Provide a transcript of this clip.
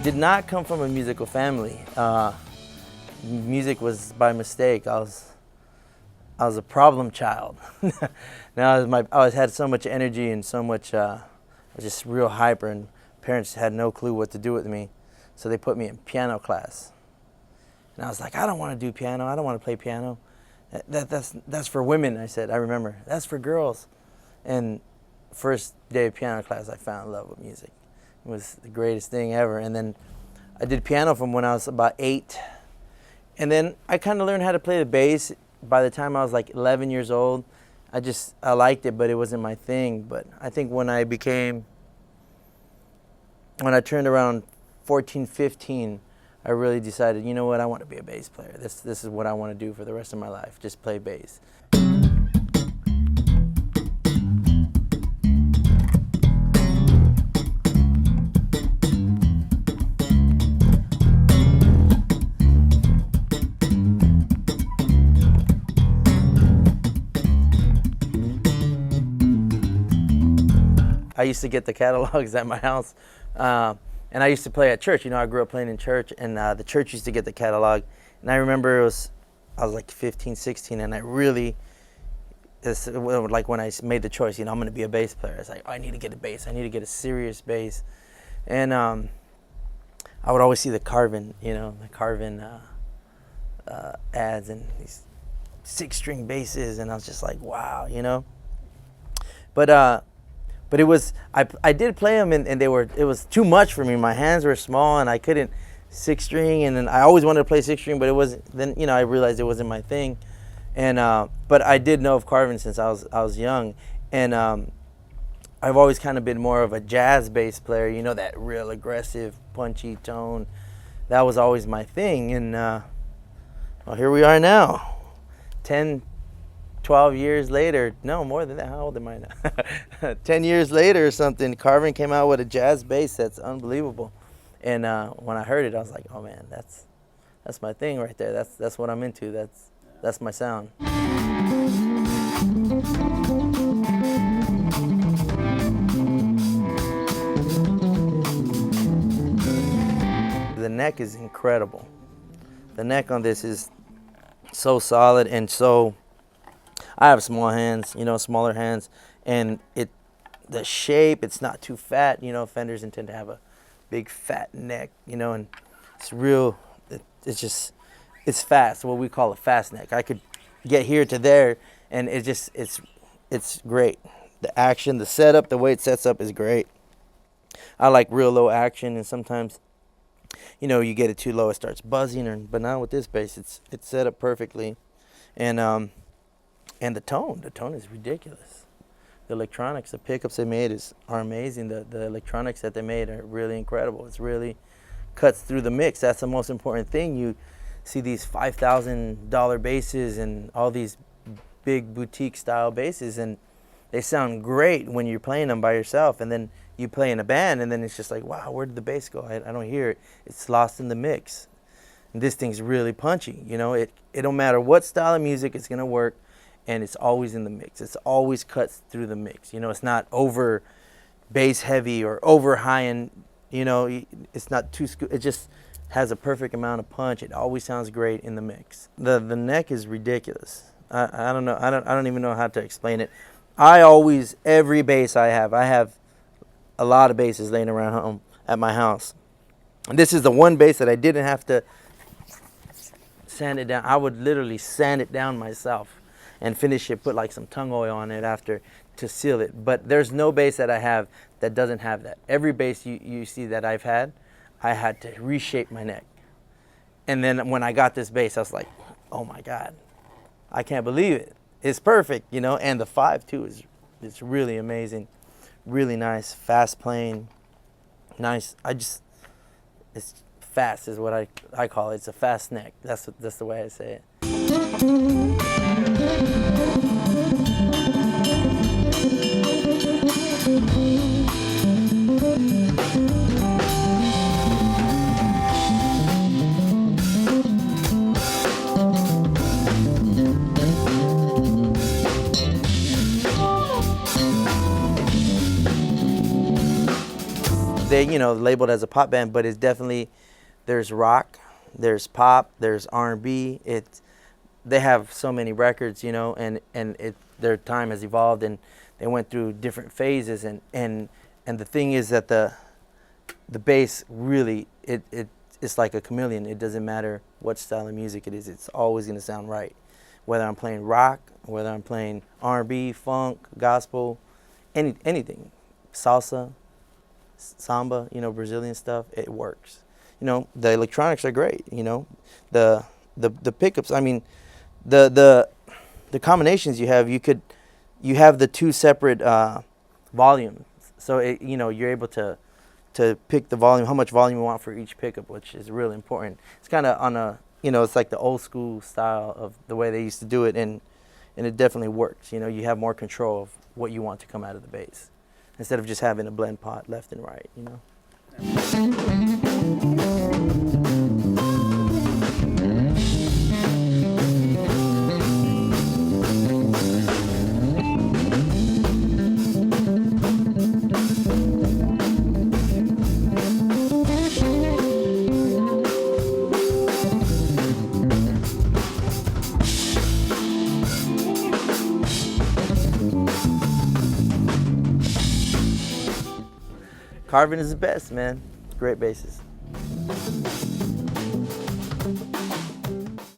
did not come from a musical family. Music was by mistake. I was a problem child. Now I always had so much energy and so much, I was just real hyper, and parents had no clue what to do with me. So they put me in piano class. And I was like, I don't want to do piano. I don't want to play piano. That's for women, I said. I remember. That's for girls. And first day of piano class, I fell in love with music. It was the greatest thing ever. And then I did piano from when I was about 8. And then I kind of learned how to play the bass by the time I was like 11 years old. I liked it, but it wasn't my thing. But I think when I turned around 14, 15, I really decided, you know what, I want to be a bass player. This is what I want to do for the rest of my life, just play bass. I used to get the catalogs at my house, and I used to play at church. You know, I grew up playing in church, and the church used to get the catalog. And I remember I was like 15, 16, and I really, like when I made the choice, you know, I'm going to be a bass player. I was like, oh, I need to get a bass. I need to get a serious bass. And I would always see the Carvin, you know, the Carvin ads and these 6-string basses, and I was just like, wow, you know. But it was, I did play them, and it was too much for me. My hands were small, and I couldn't 6-string, and then I always wanted to play 6-string, but it wasn't. Then, you know, I realized it wasn't my thing, and but I did know of Carvin since I was young, and I've always kind of been more of a jazz bass player. You know, that real aggressive, punchy tone. That was always my thing, and well, here we are now, 12 years later, no, more than that. How old am I now? 10 years later or something, Carvin came out with a jazz bass that's unbelievable. And when I heard it, I was like, oh man, that's my thing right there. That's what I'm into. That's my sound. The neck is incredible. The neck on this is so solid, and so, I have small hands, you know, smaller hands, and the shape, it's not too fat. You know, Fenders intend to have a big fat neck, you know, and it's fast, what we call a fast neck. I could get here to there, and it's great. The action, the setup, the way it sets up is great. I like real low action, and sometimes, you know, you get it too low, it starts buzzing, but not with this bass. It's set up perfectly, and the tone is ridiculous. The electronics, the pickups they made are amazing. The electronics that they made are really incredible. It's really cuts through the mix. That's the most important thing. You see these $5,000 basses and all these big boutique style basses, and they sound great when you're playing them by yourself, and then you play in a band, and then it's just like, wow, where did the bass go? I don't hear it. It's lost in the mix. And this thing's really punchy. You know, it don't matter what style of music, it's gonna work. And it's always in the mix. It's always cuts through the mix. You know, it's not over bass heavy or over high, and you know, it's not too. It just has a perfect amount of punch. It always sounds great in the mix. The neck is ridiculous. I don't know. I don't even know how to explain it. Every bass I have a lot of basses laying around home at my house. And this is the one bass that I didn't have to sand it down. I would literally sand it down myself and finish it, put like some tongue oil on it after to seal it. But there's no bass that I have that doesn't have that. Every bass you see that I've had, I had to reshape my neck. And then when I got this bass, I was like, oh my God, I can't believe it. It's perfect, you know, and the 5 too is really amazing. Really nice, fast playing, nice. It's fast is what I call it. It's a fast neck. That's the way I say it. say, labeled as a pop band, but it's definitely, there's rock, there's pop, there's R&B. They have so many records, and their time has evolved, and they went through different phases, and the thing is that the bass really, it's like a chameleon. It doesn't matter what style of music it is, it's always going to sound right. Whether I'm playing rock, whether I'm playing R&B, funk, gospel, anything, salsa, samba, Brazilian stuff, it works. The electronics are great. The pickups. I mean, the combinations you have. You have the two separate volumes, so you're able to pick the volume, how much volume you want for each pickup, which is really important. It's kind of on a, it's like the old school style of the way they used to do it, and it definitely works. You have more control of what you want to come out of the bass, instead of just having a blend pot left and right, Carvin is the best, man. Great bassist.